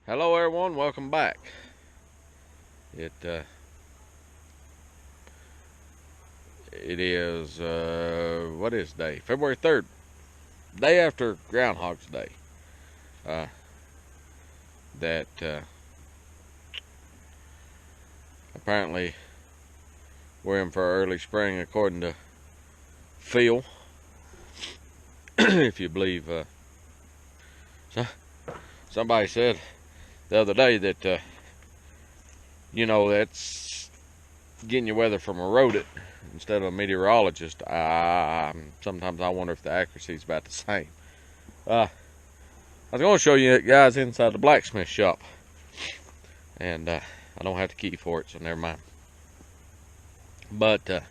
Hello everyone, welcome back. It it is what is day? February 3rd, day after Groundhog's Day. Uh, that apparently we're in for early spring, according to Phil. If you believe, somebody said the other day that that's getting your weather from a rodent instead of a meteorologist. Sometimes I wonder if the accuracy is about the same. I was going to show you guys inside the blacksmith shop, and I don't have the key for it, so never mind. But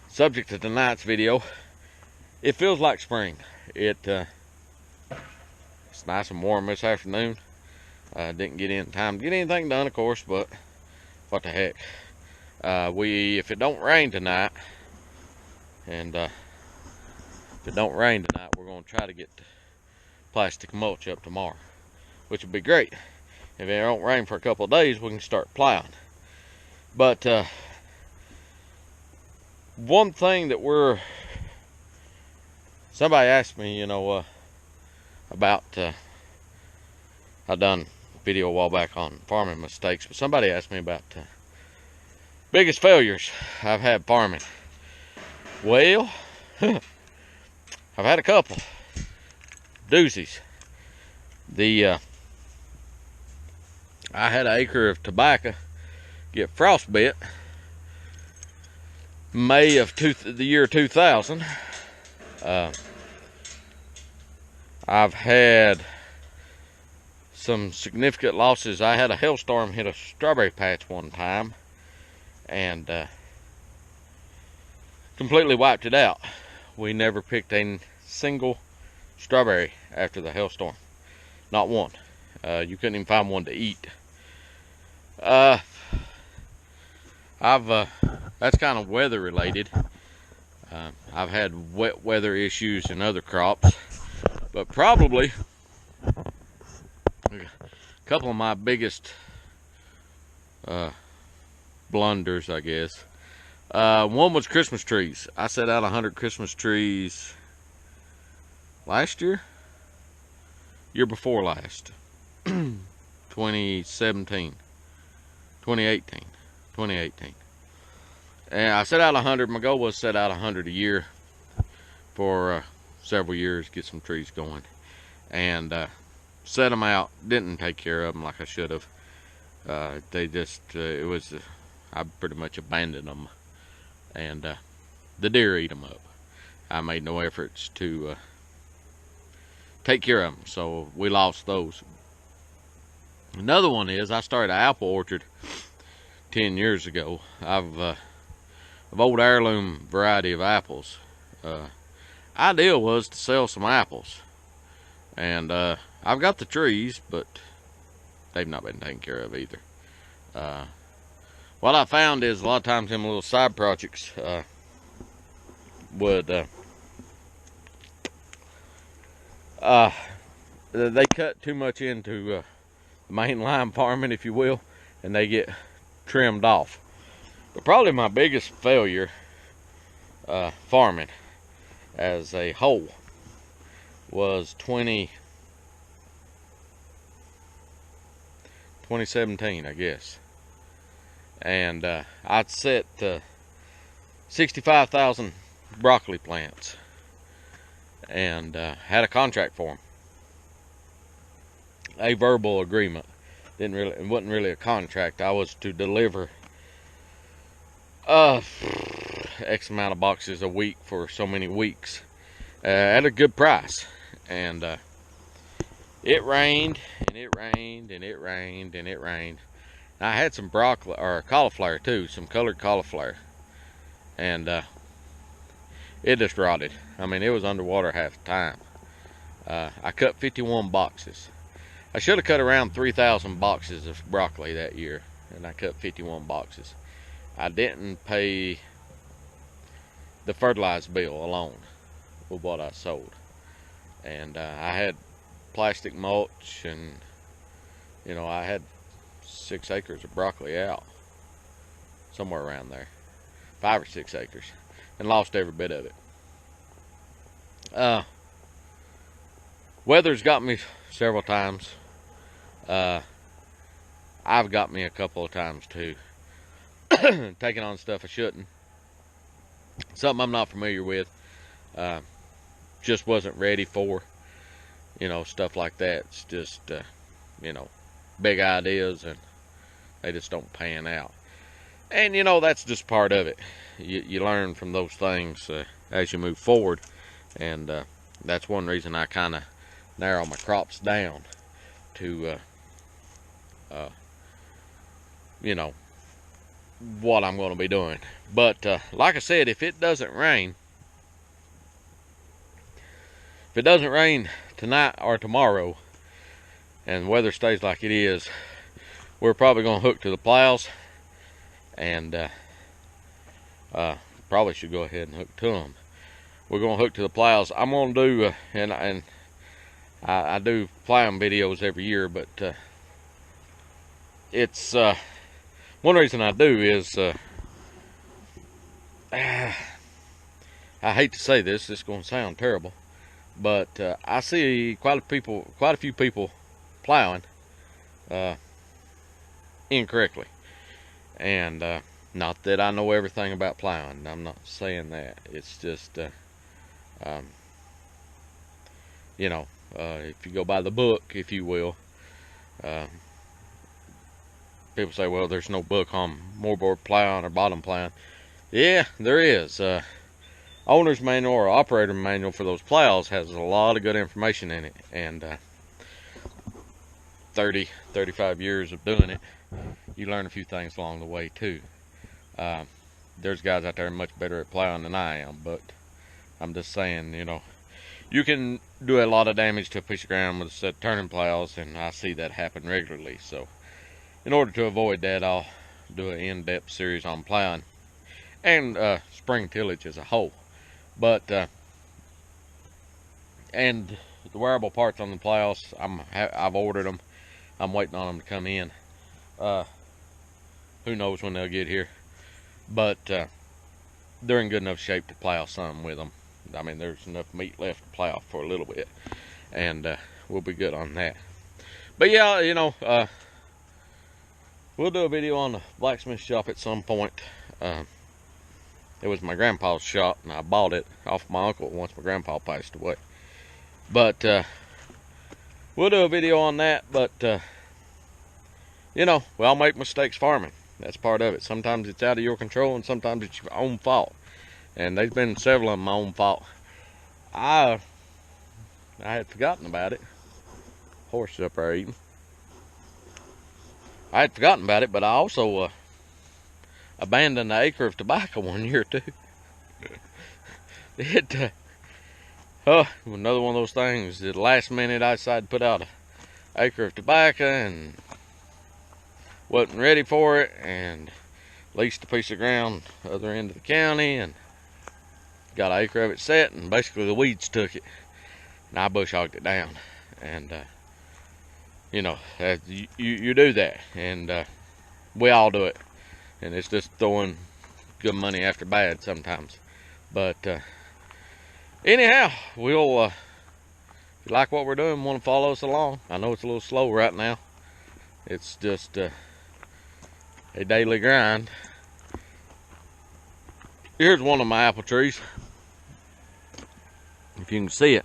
subject to tonight's video, it feels like spring. It's nice and warm this afternoon. Didn't get in time to get anything done, of course, but what the heck. If it don't rain tonight, and if it don't rain tonight, we're going to try to get plastic mulch up tomorrow, which would be great. If it don't rain for a couple of days, we can start plowing. But one thing that somebody asked me, about, I done a video a while back on farming mistakes, but somebody asked me about biggest failures I've had farming. Well, I've had a couple doozies. I had an acre of tobacco get frostbite May of the year 2000. I've had some significant losses. I had a hailstorm hit a strawberry patch one time and completely wiped it out. We never picked a single strawberry after the hailstorm. Not one. You couldn't even find one to eat. That's kind of weather related. I've had wet weather issues in other crops, but probably a couple of my biggest blunders, I guess. One was Christmas trees. I set out 100 Christmas trees last year before last, 2017, 2018. And I set out 100. My goal was to set out 100 a year for several years, get some trees going. And set them out, didn't take care of them like I should have. They just, I pretty much abandoned them. And the deer eat them up. I made no efforts to take care of them, so we lost those. Another one is I started an apple orchard 10 years ago. I've old heirloom variety of apples. Idea was to sell some apples, and I've got the trees, but they've not been taken care of either. What I found is a lot of times them little side projects they cut too much into mainline farming, if you will, and they get trimmed off. But probably my biggest failure farming as a whole was 2017, I guess. And I'd set 65,000 broccoli plants and had a contract for them. A verbal agreement. It wasn't really a contract. I was to deliver X amount of boxes a week for so many weeks at a good price. And it rained and it rained and it rained and it rained. And I had some broccoli or cauliflower too, some colored cauliflower, and it just rotted. I mean, it was underwater half the time. I cut 51 boxes. I should have cut around 3,000 boxes of broccoli that year, and I cut 51 boxes. I didn't pay the fertilizer bill alone with what I sold. And I had plastic mulch and You know, I had 6 acres of broccoli out, somewhere around there, 5 or 6 acres, and lost every bit of it. Weather's got me several times. I've got me a couple of times too, taking on stuff I shouldn't. Something I'm not familiar with. Just wasn't ready for. You know, stuff like that. It's just, you know, big ideas and they just don't pan out. And, you know, that's just part of it. You learn from those things as you move forward. And that's one reason I kind of narrow my crops down to, you know, what I'm going to be doing. But like I said, if it doesn't rain tonight or tomorrow, and the weather stays like it is, we're probably going to hook to the plows, and probably should go ahead and hook to them. We're going to hook to the plows. I'm going to do, and I do plowing videos every year, but it's one reason I do is I hate to say this. It's going to sound terrible, but I see quite a few people plowing incorrectly, and not that I know everything about plowing. I'm not saying that. It's just you know, if you go by the book, if you will, people say, well, there's no book on moorboard plowing or bottom plowing. Yeah, there is. Owner's manual or operator manual for those plows has a lot of good information in it, and 35 years of doing it, you learn a few things along the way too. There's guys out there much better at plowing than I am, but I'm just saying, you know, you can do a lot of damage to a piece of ground with a set of turning plows, and I see that happen regularly. So in order to avoid that, I'll do an in-depth series on plowing and spring tillage as a whole. But and the wearable parts on the plows, I've ordered them. I'm waiting on them to come in. Who knows when they'll get here? But they're in good enough shape to plow some with them. I mean, there's enough meat left to plow for a little bit, and we'll be good on that. But yeah, you know, we'll do a video on the blacksmith shop at some point. It was my grandpa's shop, and I bought it off my uncle once my grandpa passed away. But we'll do a video on that. But you know, we all make mistakes farming. That's part of it. Sometimes it's out of your control, and sometimes it's your own fault. And there's been several of them my own fault. I had forgotten about it. Horse up there eating. I had forgotten about it, but I also abandoned an acre of tobacco one year too. Another one of those things. At the last minute, I decided to put out an acre of tobacco and wasn't ready for it, and leased a piece of ground other end of the county, and got an acre of it set, and basically the weeds took it, and I bush hogged it down. And you know, you do that, and we all do it, and it's just throwing good money after bad sometimes. But anyhow, we'll if you like what we're doing, want to follow us along. I know it's a little slow right now. It's just a daily grind. Here's one of my apple trees, if you can see it.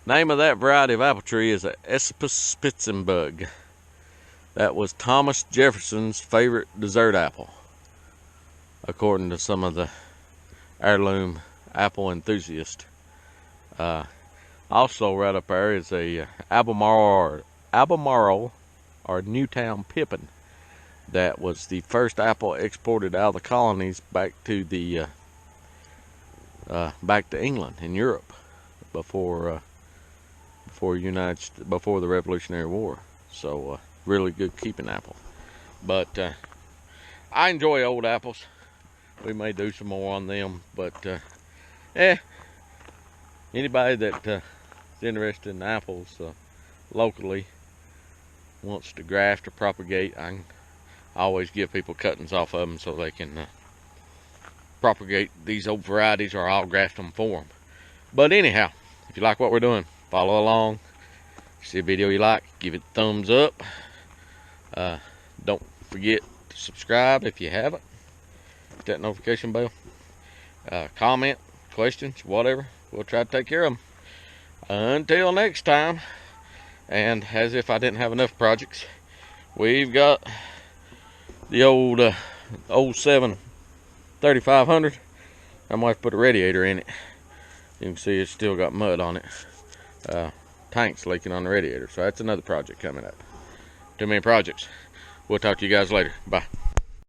Name of that variety of apple tree is a Espus Spitzenbug. That was Thomas Jefferson's favorite dessert apple, according to some of the heirloom apple enthusiasts. Also right up there is a Albemarle or Newtown Pippin. That was the first apple exported out of the colonies back to the back to England and Europe before the Revolutionary War. So really good keeping apple. But I enjoy old apples. We may do some more on them, but anybody that is interested in apples locally, wants to graft or propagate, I always give people cuttings off of them so they can propagate these old varieties, or I'll graft them for them. But anyhow, if you like what we're doing, follow along. See a video you like, give it a thumbs up. Don't forget to subscribe if you haven't. Hit that notification bell. Comment, questions, whatever. We'll try to take care of them. Until next time, and as if I didn't have enough projects, we've got the old 07 3500. I might have to put a radiator in it. You can see it's still got mud on it. Tank's leaking on the radiator, so that's another project coming up. Too many projects. We'll talk to you guys later. Bye.